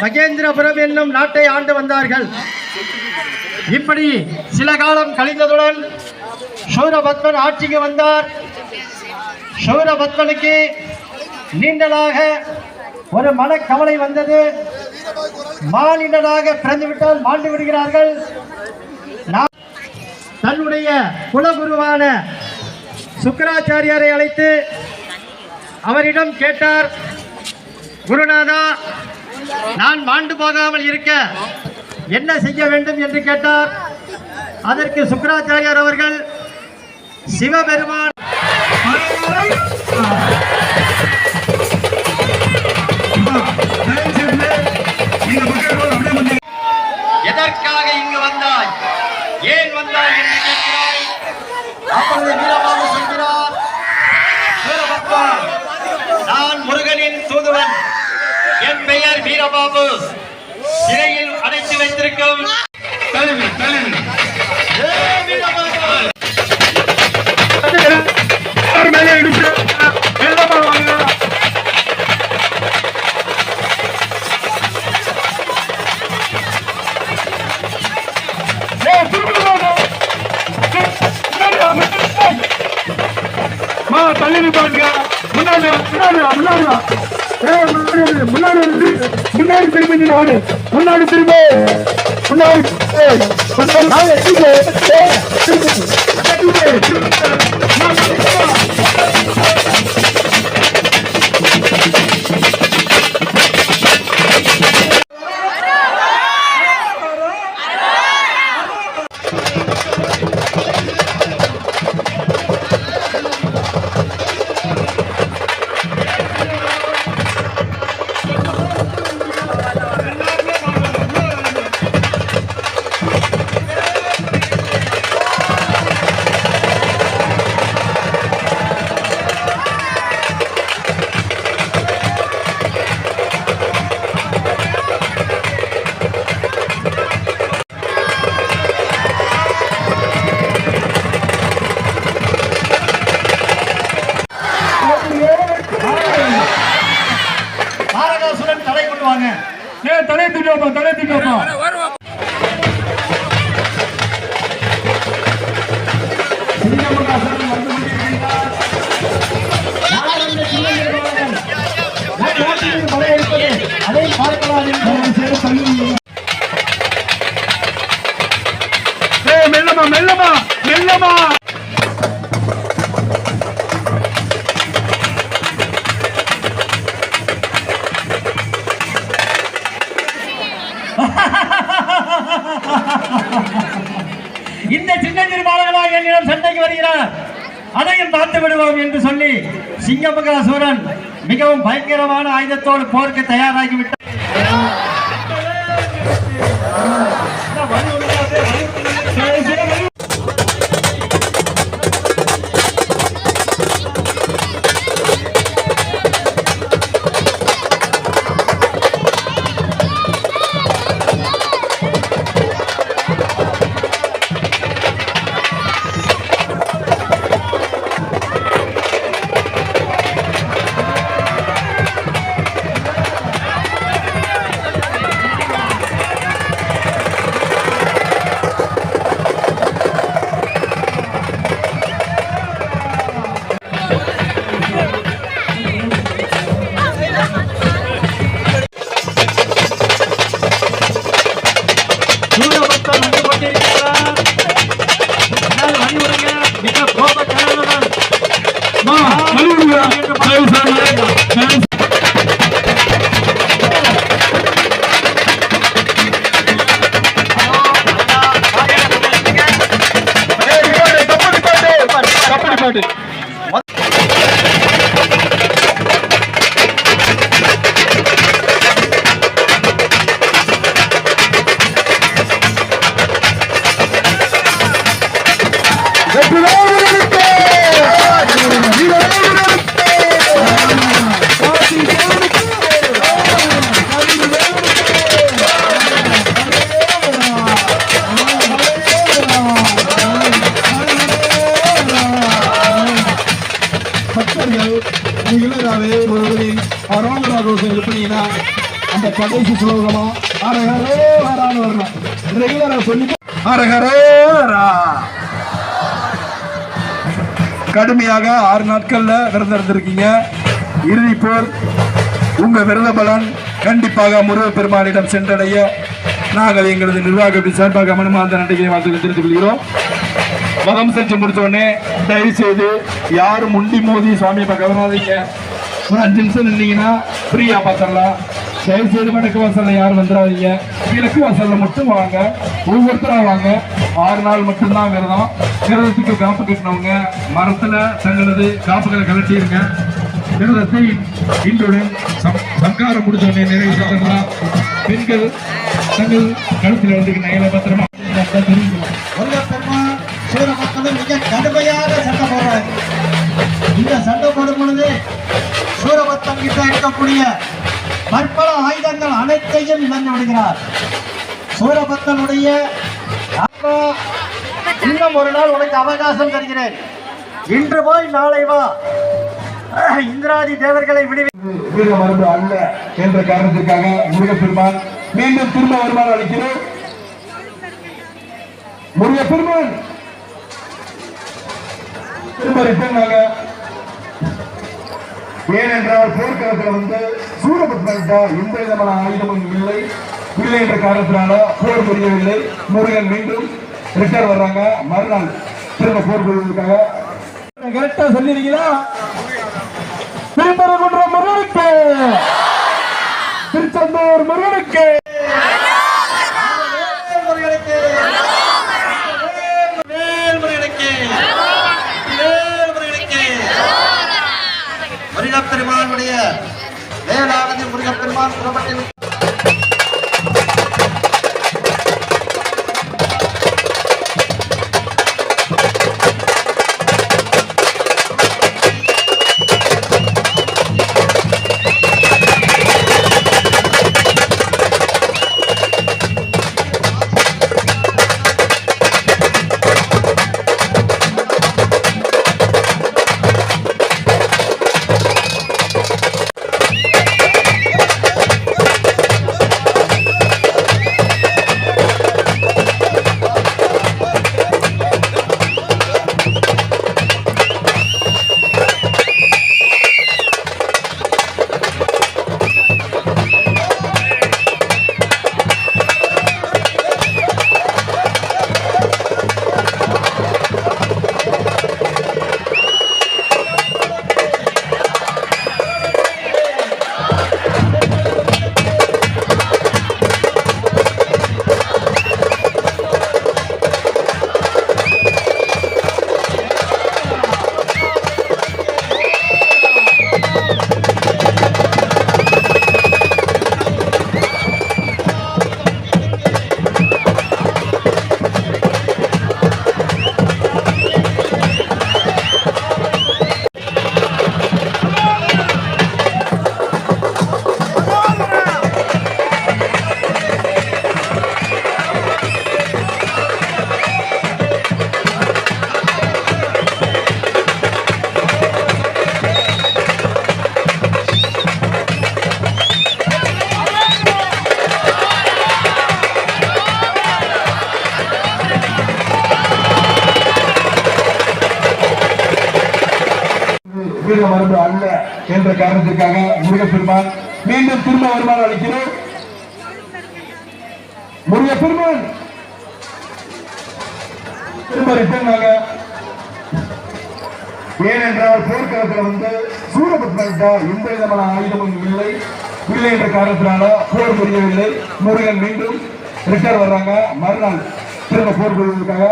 மகேந்திரபுரம் என்னும் நாட்டை ஆண்டு வந்தார்கள். இப்படி சில காலம் கழிந்ததுடன் சூரபத்மன் ஆட்சிக்கு வந்தார். சூரபத்மனுக்கு நீண்டதாக ஒரு மனக்கவலை வந்தது. மானிடனாக பிறந்துவிட்டால் மாண்டு விடுகிறார்கள். தன்னுடைய குலகுருவான சுக்கராச்சாரியாரை அழைத்து அவரிடம் கேட்டார், குருநாதா, நான் மாண்டு போகாமல் இருக்க என்ன செய்ய வேண்டும் என்று கேட்டார். அதற்கு சுக்கராச்சாரியார் அவர்கள், சிவபெருமான் எதற்காக இங்கு வந்தாய், ஏன் வந்தாய் என்று கேட்கிறாய். அப்பொழுது வீரபாபு சொல்கிறார், நான் முருகனின் தூதுவன், என் பெயர் வீரபாபு, சிறையில் அடைத்து வைத்திருக்கும் தள்ளி பாருங்க. முன்னாடி திரும்பி முன்னாடி திரும்ப மெல்லமா மெல்லமா இந்த சின்னஞ்சிறு பாலகளாக என்னிடம் சண்டைக்கு வருகிறார், அதையும் பார்த்து விடுவோம் என்று சொல்லி சிங்கமுகாசூரன் மிகவும் பயங்கரமான ஆயுதத்தோடு போருக்கு தயாராகிவிட்டார். இந்த கடைசி சுலோகமா அரகரோ ஹரான்னு வரணும். ரெகுலரா சொல்லி அரகரோ ஹரா. கடுமையாக 6 நாட்கள்ல விரதம் இருந்திருக்கீங்க. இறுதி போர் உங்க விரத பலன் கண்டிப்பாக முருகப்பெருமானிடம் சென்றடைய நாங்கள் எங்களது நிர்வாகத்தின் சார்பாக மனுமாந்த நன்றியை வாழ்த்து தெரிவித்துக் கொள்கிறோம். மதம் செஞ்சு முடிச்ச உடனே தயவு செய்து யாரும் முண்டி மோதி சுவாமியை கவனாதீங்க. ஒரு 5 நிமிஷம் நின்னீங்கன்னா ஃப்ரீயா பார்த்துடலாம். தயவு செய்து வடக்கு வாசல்ல யாரும் வந்துடாதீங்க. கிழக்கு வாசல்ல மட்டும் வாங்க. ஒவ்வொருத்தரா வாங்க. 6 நாள் மட்டும்தான் விரதம். விரதத்துக்கு காப்பு கட்டினவங்க மரத்துல தங்களது காப்புகளை கலட்டிருங்க. விரதத்தை இன்றுடன் சங்காரம் முடிச்சவனே நிறைவு செஞ்சலாம். பெண்கள் தங்கள் கழுத்தில் வந்து நகைகளை பத்திரமா முருகப்பெருமான் சூரபத்மன் மிக கடுமையாக சண்டை போடுறாங்க. இந்த சண்டை போடும் பொழுது சூரபத்மன் கிட்ட இருக்கக்கூடிய பற்பல ஆயுதங்கள் அனைத்தையும் இழந்து விடுகிறார். சூரபத்மனுடைய இன்னும் ஒரு நாள் உனக்கு அவகாசம் தருகிறேன். இன்று போய் நாளை வா. இந்திராதி தேவர்களை வீர மரபு அல்ல என்ற காரணத்திற்காக முருகப்பெருமான் மீண்டும் திரும்ப வருமானம் அளிக்கிறோம். முருகப்பெருமான் திரும்ப ரிட்டர்ன் ஆக. ஏனென்றால் போர்க்களத்தில் வந்து சூரபத்மன் எந்த விதமான ஆயுதமும் இல்லை என்ற காரணத்தினால போர் புரியவில்லை. முருகன் மீண்டும் ரிட்டர்ன் வர்றாங்க. மறுநாள் திரும்ப போர் புரிவதற்காக கரெக்டா சொல்லிருக்கீங்களா? திருப்பரங்குன்ற முருகனுக்கு, திருச்செந்தூர் முருகனுக்கு, முருகப்பெருமானுடைய வேளானது முருகப்பெருமான் புறப்பட்டு வீர மரபு அல்ல என்ற காரணத்திற்காக முருகப்பெருமான் மீண்டும் திரும்ப வருமானம் அளிக்கிறோம். முருகப்பெருமான் திரும்ப ரிட்டர்ன் ஆக. ஏனென்றால் போர்க்களத்தில் வந்து சூரபத்மன் எந்த விதமான ஆயுதமும் இல்லை என்ற காரணத்தினால போர் புரியவில்லை. முருகன் மீண்டும் ரிட்டர்ன் வர்றாங்க. மறுநாள் திரும்ப போர் புரிவதற்காக